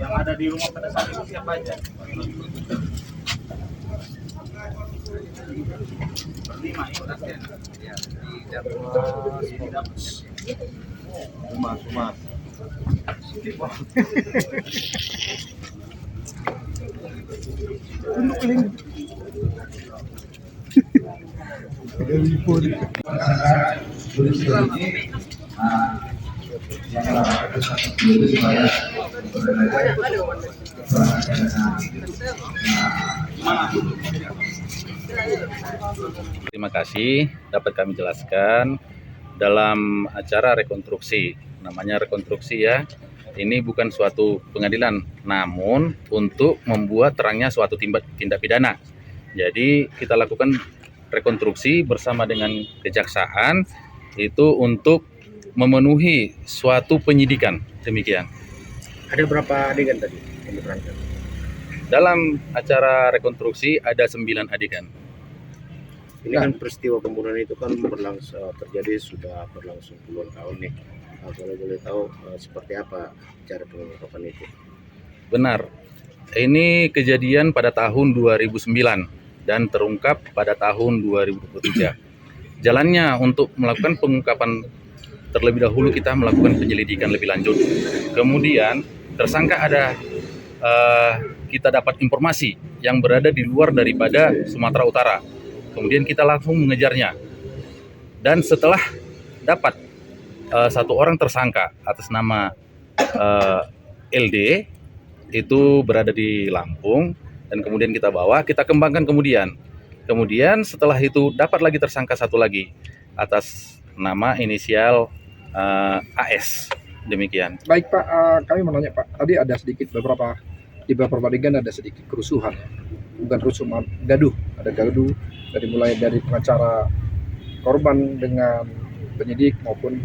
Yang ada di rumah pada saat itu siapa aja? Berlima ya, udah ya. Di dapur. Umas. Terima kasih dapat kami jelaskan dalam acara rekonstruksi. Namanya rekonstruksi ya. Ini bukan suatu pengadilan, namun untuk membuat terangnya suatu tindak pidana. Jadi kita lakukan rekonstruksi bersama dengan kejaksaan itu untuk memenuhi suatu penyidikan. Demikian. Ada berapa adegan tadi yang diperankan? Dalam acara rekonstruksi ada 9 adegan. Ini kan peristiwa pembunuhan itu kan terjadi sudah berlangsung puluhan tahun nih. Kalau boleh tahu seperti apa cara pengungkapan itu? Benar. Ini kejadian pada tahun 2009 dan terungkap pada tahun 2023. Jalannya untuk melakukan pengungkapan terlebih dahulu kita melakukan penyelidikan lebih lanjut. Kemudian tersangka ada kita dapat informasi yang berada di luar daripada Sumatera Utara. Kemudian kita langsung mengejarnya. Dan setelah dapat satu orang tersangka atas nama LD itu berada di Lampung dan kemudian kita bawa, kita kembangkan kemudian. Kemudian setelah itu dapat lagi tersangka satu lagi atas nama inisial AS. Demikian. Baik Pak, kami mau nanya Pak, tadi ada sedikit di beberapa adegan ada sedikit kerusuhan, bukan rusuh, gaduh, ada gaduh dari pengacara korban dengan penyidik maupun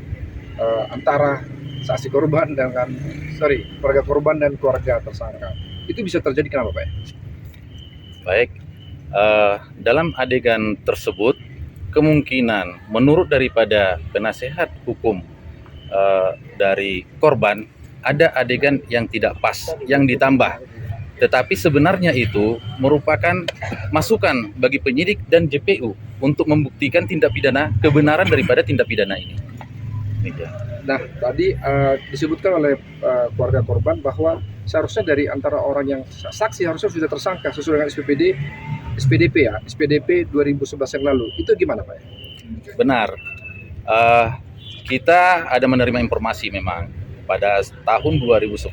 antara saksi korban dengan keluarga korban dan keluarga tersangka. Itu bisa terjadi kenapa Pak? Baik, dalam adegan tersebut kemungkinan menurut daripada penasehat hukum dari korban ada adegan yang tidak pas, yang ditambah. Tetapi sebenarnya itu merupakan masukan bagi penyidik dan JPU untuk membuktikan tindak pidana, kebenaran daripada tindak pidana ini. Nah, tadi disebutkan oleh keluarga korban bahwa seharusnya dari antara orang yang saksi harusnya sudah tersangka sesuai dengan SPDP 2011 yang lalu. Itu gimana Pak? Benar. Kita ada menerima informasi memang pada tahun 2011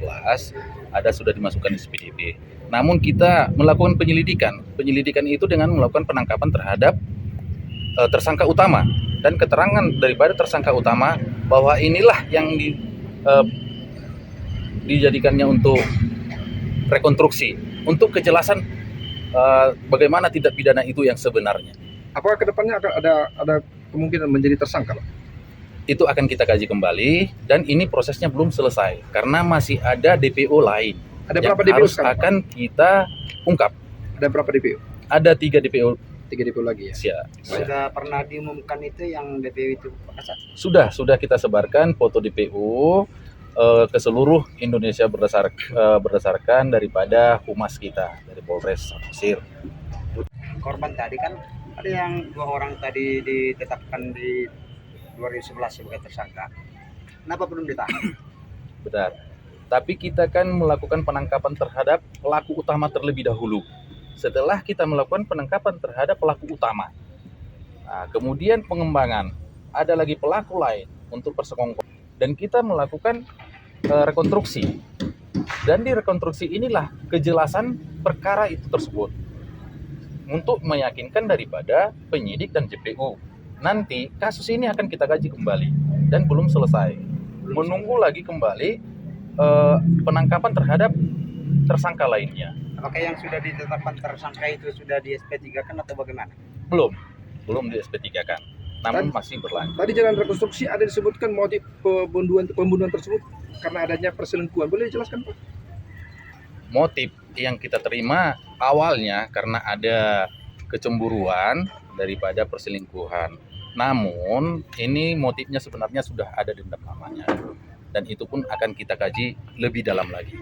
ada sudah dimasukkan SPDP. Namun kita melakukan penyelidikan. Penyelidikan itu dengan melakukan penangkapan terhadap tersangka utama dan keterangan daripada tersangka utama bahwa inilah yang dijadikannya untuk rekonstruksi, untuk kejelasan bagaimana tindak pidana itu yang sebenarnya. Apakah kedepannya akan ada kemungkinan menjadi tersangka Pak? Itu akan kita kaji kembali dan ini prosesnya belum selesai karena masih ada DPO lain. Ada yang berapa DPO harus sekarang, akan kita ungkap. Ada berapa DPO? Ada 3 DPO. 3 DPO lagi ya? Sudah pernah diumumkan itu yang DPO itu Pak Kasat? Sudah kita sebarkan foto DPO ke seluruh Indonesia berdasarkan daripada humas kita dari Polres Samosir. Korban tadi kan ada yang 2 orang tadi ditetapkan di 2011 sebagai tersangka. Kenapa belum ditahan? Benar. Tapi kita kan melakukan penangkapan terhadap pelaku utama terlebih dahulu. Setelah kita melakukan penangkapan terhadap pelaku utama, nah, kemudian pengembangan, ada lagi pelaku lain untuk persekongkolan. Dan kita melakukan rekonstruksi. Dan di rekonstruksi inilah kejelasan perkara itu tersebut. Untuk meyakinkan daripada penyidik dan JPU. Nanti kasus ini akan kita kaji kembali dan belum selesai. Menunggu lagi kembali penangkapan terhadap tersangka lainnya. Apakah yang sudah ditetapkan tersangka itu sudah di SP3 kan atau bagaimana? Belum di SP3 kan, namun masih berlanjut. Tadi jalan rekonstruksi ada disebutkan motif pembunuhan tersebut karena adanya perselingkuhan. Boleh dijelaskan Pak? Motif yang kita terima awalnya karena ada kecemburuan daripada perselingkuhan. Namun ini motifnya sebenarnya sudah ada dendam lamanya dan itu pun akan kita kaji lebih dalam lagi.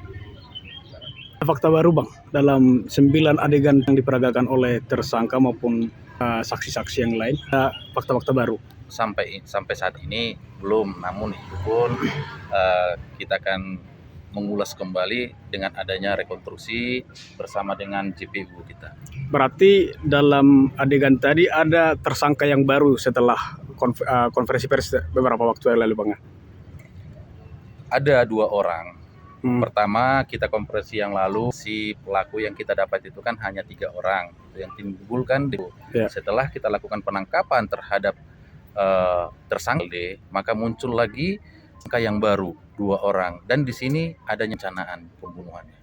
Fakta baru Bang, dalam 9 adegan yang diperagakan oleh tersangka maupun saksi-saksi yang lain, ada fakta-fakta baru. Sampai saat ini belum, namun itu pun kita akan mengulas kembali dengan adanya rekonstruksi bersama dengan JPU kita. Berarti dalam adegan tadi ada tersangka yang baru setelah konferensi pers beberapa waktu yang lalu Bang? Ada 2 orang. Pertama, Pertama, kita konferensi yang lalu, si pelaku yang kita dapat itu kan hanya 3 orang. Yang timbulkan Ya. setelah kita lakukan penangkapan terhadap tersangka D, maka muncul lagi tersangka yang baru 2 orang. Dan di sini adanya rencanaan pembunuhannya.